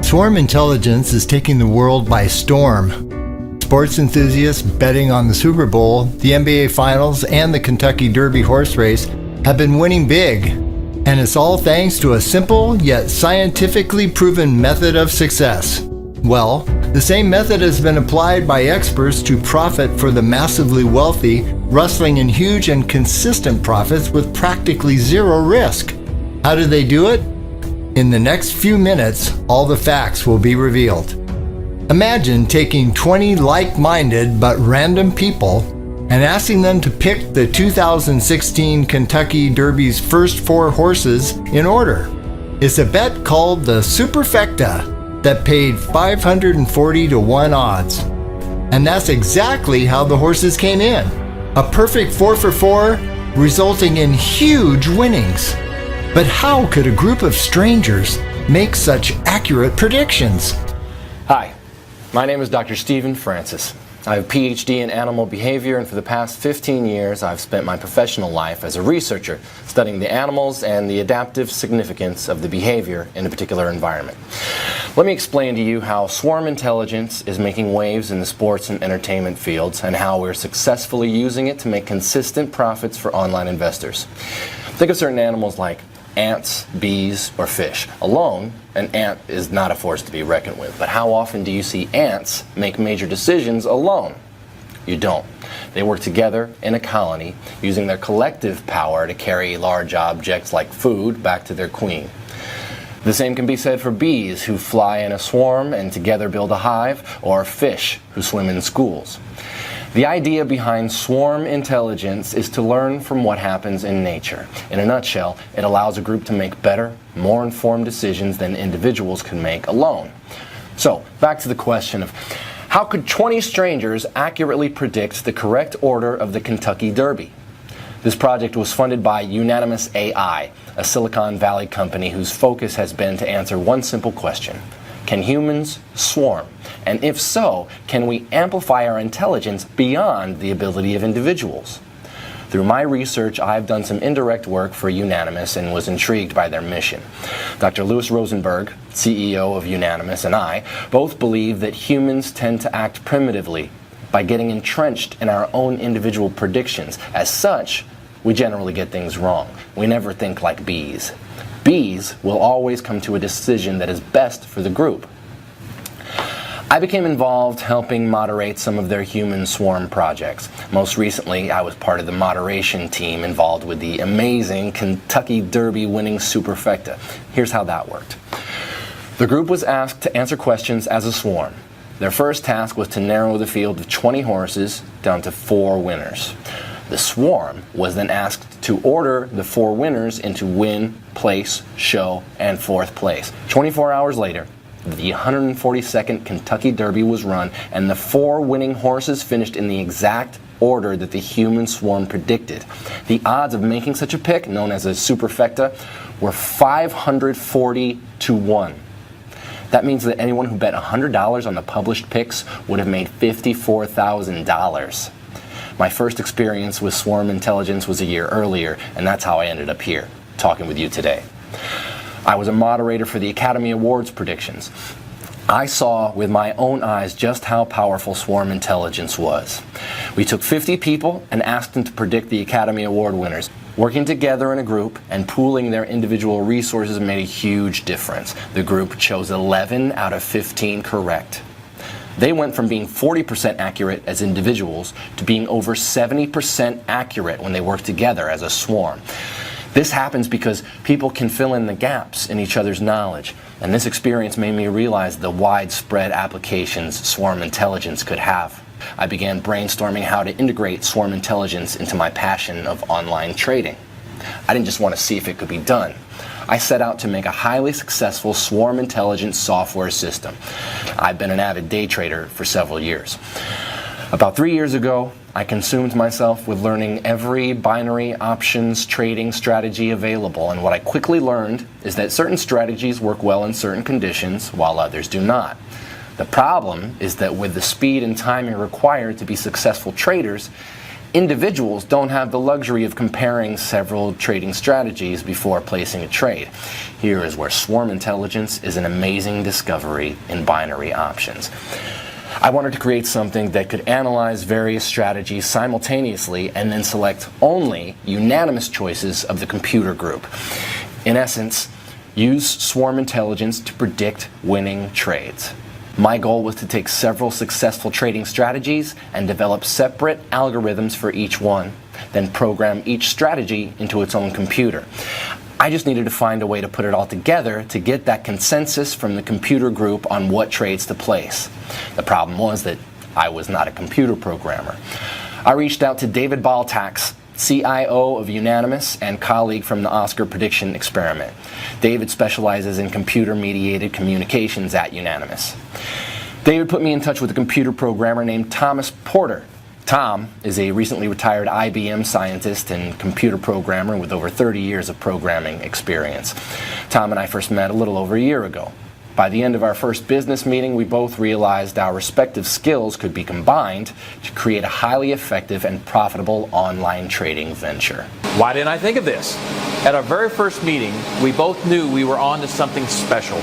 Swam Intelligence is taking the world by storm. Sports enthusiasts betting on the Super Bowl, the NBA Finals, and the Kentucky Derby horse race have been winning big. And it's all thanks to a simple yet scientifically proven method of success. Well, the same method has been applied by experts to profit for the massively wealthy, rustling in huge and consistent profits with practically zero risk. How do they do it? In the next few minutes, all the facts will be revealed. Imagine taking 20 like-minded but random people and asking them to pick the 2016 Kentucky Derby's first 4 horses in order. It's a bet called the Superfecta that paid 540 to 1 odds. And that's exactly how the horses came in. A perfect 4 for 4, resulting in huge winnings. But how could a group of strangers make such accurate predictions? Hi, my name is Dr. Stephen Francis. I have a PhD in animal behavior, and for the past 15 years I've spent my professional life as a researcher studying the animals and the adaptive significance of the behavior in a particular environment. Let me explain to you how Swam Intelligence is making waves in the sports and entertainment fields and how we're successfully using it to make consistent profits for online investors. Think of certain animals like ants, bees, or fish. Alone, an ant is not a force to be reckoned with. But how often do you see ants make major decisions alone? You don't. They work together in a colony, using their collective power to carry large objects like food back to their queen. The same can be said for bees, who fly in a swarm and together build a hive, or fish, who swim in schools. The idea behind Swam Intelligence is to learn from what happens in nature. In a nutshell, it allows a group to make better, more informed decisions than individuals can make alone. So, back to the question of how could 20 strangers accurately predict the correct order of the Kentucky Derby? This project was funded by Unanimous AI, a Silicon Valley company whose focus has been to answer one simple question. Can humans swarm? And if so, can we amplify our intelligence beyond the ability of individuals? Through my research, I've done some indirect work for Unanimous and was intrigued by their mission. Dr. Louis Rosenberg, CEO of Unanimous, and I both believe that humans tend to act primitively by getting entrenched in our own individual predictions. As such, we generally get things wrong. We never think like bees. Bees will always come to a decision that is best for the group. I became involved helping moderate some of their human swarm projects. Most recently, I was part of the moderation team involved with the amazing Kentucky Derby winning Superfecta. Here's how that worked. The group was asked to answer questions as a swarm. Their first task was to narrow the field of 20 horses down to 4 winners. The swarm was then asked to order the 4 winners into win, place, show, and 4th place. 24 hours later, the 142nd Kentucky Derby was run, and the 4 winning horses finished in the exact order that the human swarm predicted. The odds of making such a pick, known as a superfecta, were 540 to 1. That means that anyone who bet $100 on the published picks would have made $54,000. My first experience with Swam Intelligence was a year earlier, and that's how I ended up here, talking with you today. I was a moderator for the Academy Awards predictions. I saw with my own eyes just how powerful Swam Intelligence was. We took 50 people and asked them to predict the Academy Award winners. Working together in a group and pooling their individual resources made a huge difference. The group chose 11 out of 15 correct. They went from being 40% accurate as individuals to being over 70% accurate when they work together as a swarm. This happens because people can fill in the gaps in each other's knowledge, and this experience made me realize the widespread applications Swam Intelligence could have. I began brainstorming how to integrate Swam Intelligence into my passion of online trading. I didn't just want to see if it could be done. I set out to make a highly successful Swam Intelligence software system. I've been an avid day trader for several years. About 3 years ago, I consumed myself with learning every binary options trading strategy available, and what I quickly learned is that certain strategies work well in certain conditions while others do not. The problem is that with the speed and timing required to be successful traders, Individuals don't have the luxury of comparing several trading strategies before placing a trade. Here is where Swam Intelligence is an amazing discovery in binary options. I wanted to create something that could analyze various strategies simultaneously and then select only unanimous choices of the computer group. In essence, use Swam Intelligence to predict winning trades. My goal was to take several successful trading strategies and develop separate algorithms for each one, then program each strategy into its own computer. I just needed to find a way to put it all together to get that consensus from the computer group on what trades to place. The problem was that I was not a computer programmer. I reached out to David Baltax, CIO of Unanimous and colleague from the Oscar prediction experiment. David specializes in computer-mediated communications at Unanimous. David put me in touch with a computer programmer named Thomas Porter. Tom is a recently retired IBM scientist and computer programmer with over 30 years of programming experience. Tom and I first met a little over a year ago. By the end of our first business meeting, we both realized our respective skills could be combined to create a highly effective and profitable online trading venture. Why didn't I think of this? At our very first meeting, we both knew we were on to something special.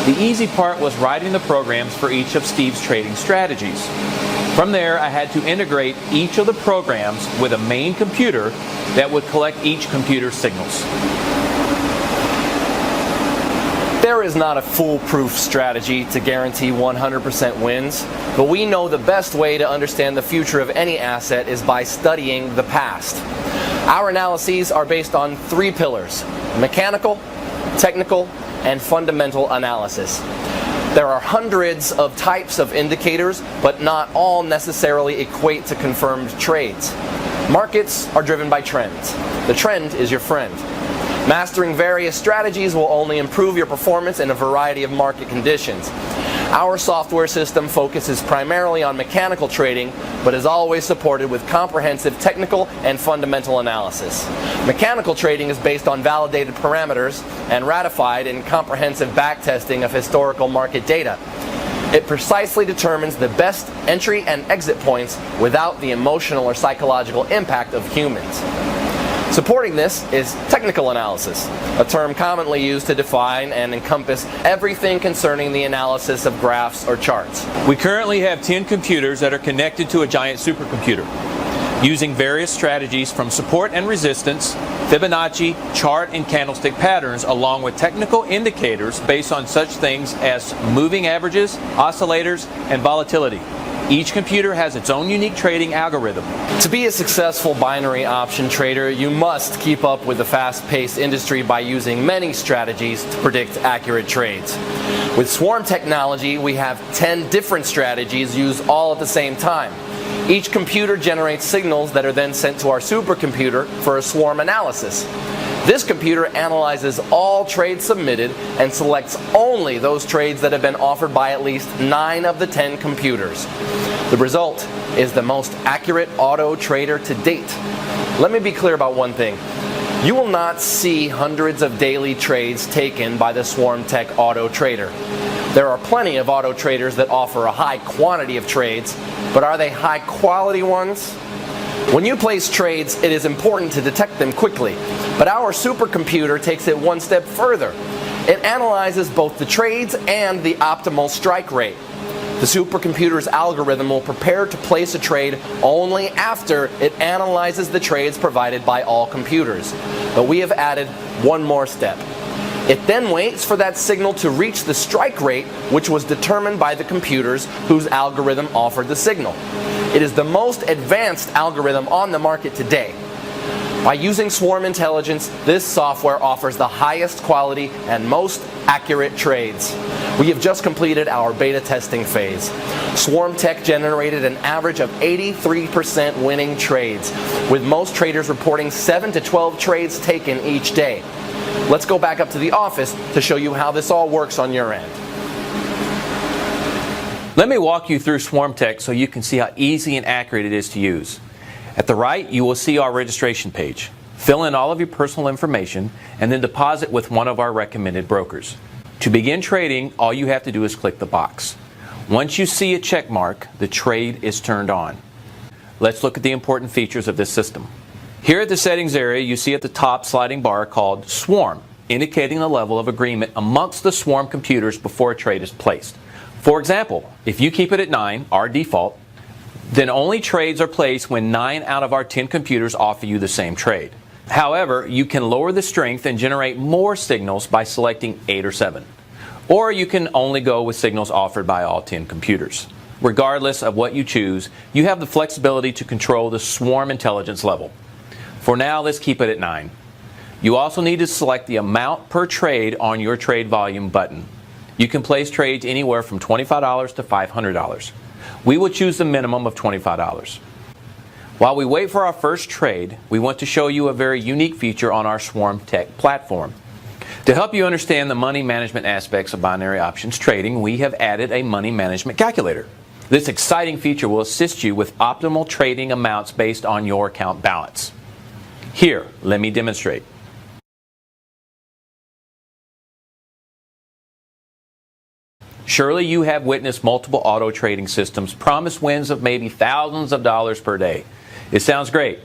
The easy part was writing the programs for each of Steve's trading strategies. From there, I had to integrate each of the programs with a main computer that would collect each computer's signals. There is not a foolproof strategy to guarantee 100% wins, but we know the best way to understand the future of any asset is by studying the past. Our analyses are based on three pillars: mechanical, technical, and fundamental analysis. There are hundreds of types of indicators, but not all necessarily equate to confirmed trades. Markets are driven by trends. The trend is your friend. Mastering various strategies will only improve your performance in a variety of market conditions. Our software system focuses primarily on mechanical trading, but is always supported with comprehensive technical and fundamental analysis. Mechanical trading is based on validated parameters and ratified in comprehensive backtesting of historical market data. It precisely determines the best entry and exit points without the emotional or psychological impact of humans. Supporting this is technical analysis, a term commonly used to define and encompass everything concerning the analysis of graphs or charts. We currently have 10 computers that are connected to a giant supercomputer, using various strategies from support and resistance, Fibonacci, chart and candlestick patterns, along with technical indicators based on such things as moving averages, oscillators, and volatility. Each computer has its own unique trading algorithm. To be a successful binary option trader, you must keep up with the fast-paced industry by using many strategies to predict accurate trades. With Swarm technology, we have 10 different strategies used all at the same time. Each computer generates signals that are then sent to our supercomputer for a swarm analysis. This computer analyzes all trades submitted and selects only those trades that have been offered by at least 9 of the 10 computers. The result is the most accurate auto trader to date. Let me be clear about one thing. You will not see hundreds of daily trades taken by the SwarmTech auto trader. There are plenty of auto traders that offer a high quantity of trades, but are they high quality ones? When you place trades, it is important to detect them quickly, but our supercomputer takes it one step further. It analyzes both the trades and the optimal strike rate. The supercomputer's algorithm will prepare to place a trade only after it analyzes the trades provided by all computers. But we have added one more step. It then waits for that signal to reach the strike rate, which was determined by the computers whose algorithm offered the signal. It is the most advanced algorithm on the market today. By using Swam Intelligence, this software offers the highest quality and most accurate trades. We have just completed our beta testing phase. SwarmTech generated an average of 83% winning trades, with most traders reporting 7 to 12 trades taken each day. Let's go back up to the office to show you how this all works on your end. Let me walk you through SwarmTech so you can see how easy and accurate it is to use. At the right, you will see our registration page. Fill in all of your personal information and then deposit with one of our recommended brokers. To begin trading, all you have to do is click the box. Once you see a check mark, the trade is turned on. let's look at the important features of this system. Here at the settings area, you see at the top sliding bar called Swarm, indicating the level of agreement amongst the Swarm computers before a trade is placed. For example, if you keep it at 9, our default, then only trades are placed when 9 out of our 10 computers offer you the same trade. However, you can lower the strength and generate more signals by selecting 8 or 7. Or you can only go with signals offered by all 10 computers. Regardless of what you choose, you have the flexibility to control the Swarm Intelligence level. For now, let's keep it at 9. You also need to select the amount per trade on your trade volume button. You can place trades anywhere from $25 to $500. We will choose the minimum of $25. While we wait for our first trade, we want to show you a very unique feature on our Swam Tech platform. To help you understand the money management aspects of binary options trading, we have added a money management calculator. This exciting feature will assist you with optimal trading amounts based on your account balance. Here, let me demonstrate. Surely you have witnessed multiple auto trading systems promise wins of maybe thousands of dollars per day. It sounds great,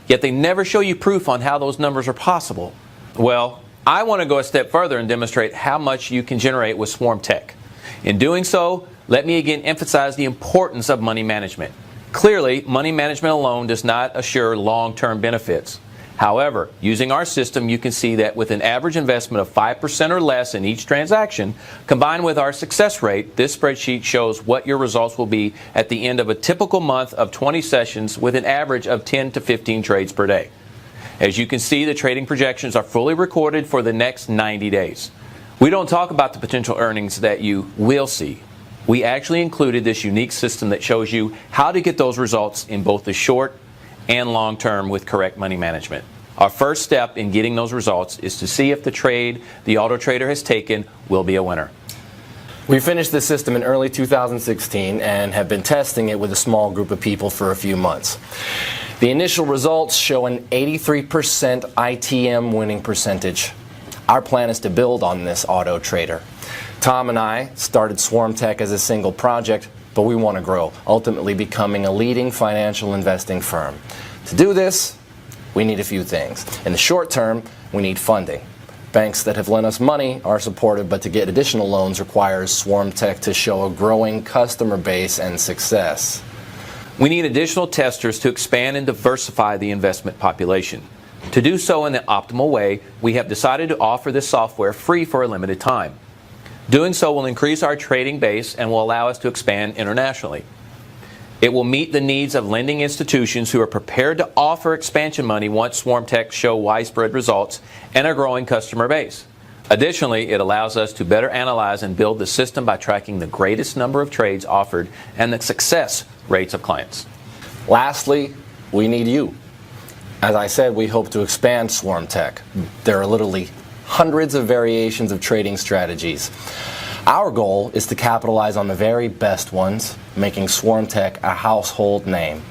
yet they never show you proof on how those numbers are possible. Well, I want to go a step further and demonstrate how much you can generate with Swam Tech. In doing so, let me again emphasize the importance of money management. Clearly, money management alone does not assure long-term benefits. However, using our system, you can see that with an average investment of 5% or less in each transaction, combined with our success rate, this spreadsheet shows what your results will be at the end of a typical month of 20 sessions with an average of 10 to 15 trades per day. As you can see, the trading projections are fully recorded for the next 90 days. We don't talk about the potential earnings that you will see. We actually included this unique system that shows you how to get those results in both the short and long term with correct money management. Our first step in getting those results is to see if the trade the auto trader has taken will be a winner. We finished this system in early 2016 and have been testing it with a small group of people for a few months. The initial results show an 83% ITM winning percentage. Our plan is to build on this auto trader. Tom and I started Swam Tech as a single project, but we want to grow, ultimately becoming a leading financial investing firm. To do this, we need a few things. In the short term, we need funding. Banks that have lent us money are supportive, but to get additional loans requires Swam Tech to show a growing customer base and success. We need additional testers to expand and diversify the investment population. To do so in the optimal way, we have decided to offer this software free for a limited time. Doing so will increase our trading base and will allow us to expand internationally. It will meet the needs of lending institutions who are prepared to offer expansion money once Swam Tech show widespread results and a growing customer base. Additionally, it allows us to better analyze and build the system by tracking the greatest number of trades offered and the success rates of clients. Lastly, we need you. As I said, we hope to expand Swam Tech. There are literally hundreds of variations of trading strategies. Our goal is to capitalize on the very best ones, making Swam Tech a household name.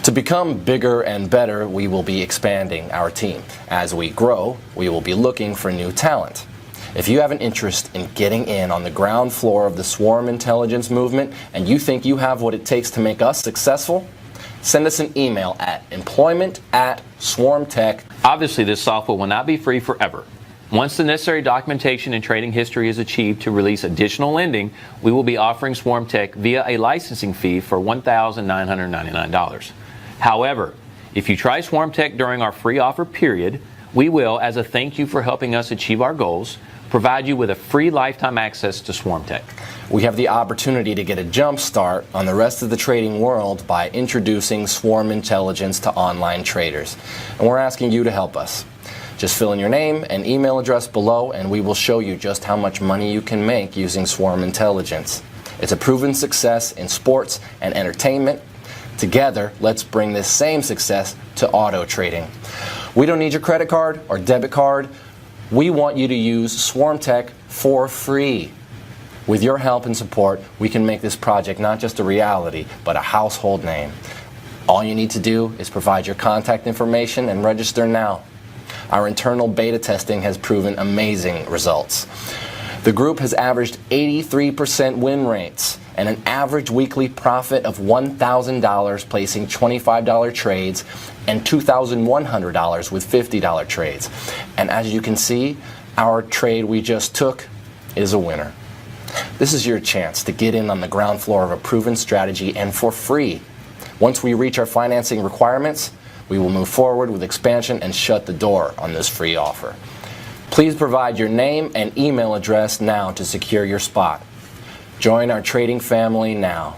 To become bigger and better, we will be expanding our team. As we grow, we will be looking for new talent. If you have an interest in getting in on the ground floor of the Swam Intelligence movement and you think you have what it takes to make us successful, send us an email at employment@swamtech. Obviously, this software will not be free forever. Once the necessary documentation and trading history is achieved to release additional lending, we will be offering Swam Tech via a licensing fee for $1,999. However, if you try Swam Tech during our free offer period, we will, as a thank you for helping us achieve our goals, provide you with a free lifetime access to Swam Tech. We have the opportunity to get a jump start on the rest of the trading world by introducing Swam Intelligence to online traders. And we're asking you to help us. Just fill in your name and email address below and we will show you just how much money you can make using Swam Intelligence. It's a proven success in sports and entertainment. Together, let's bring this same success to auto trading. We don't need your credit card or debit card. We want you to use Swam Tech for free. With your help and support, we can make this project not just a reality, but a household name. All you need to do is provide your contact information and register now. Our internal beta testing has proven amazing results. The group has averaged 83% win rates, and an average weekly profit of $1,000 placing $25 trades and $2,100 with $50 trades. And as you can see, our trade we just took is a winner. This is your chance to get in on the ground floor of a proven strategy and for free. Once we reach our financing requirements, we will move forward with expansion and shut the door on this free offer. Please provide your name and email address now to secure your spot. Join our trading family now.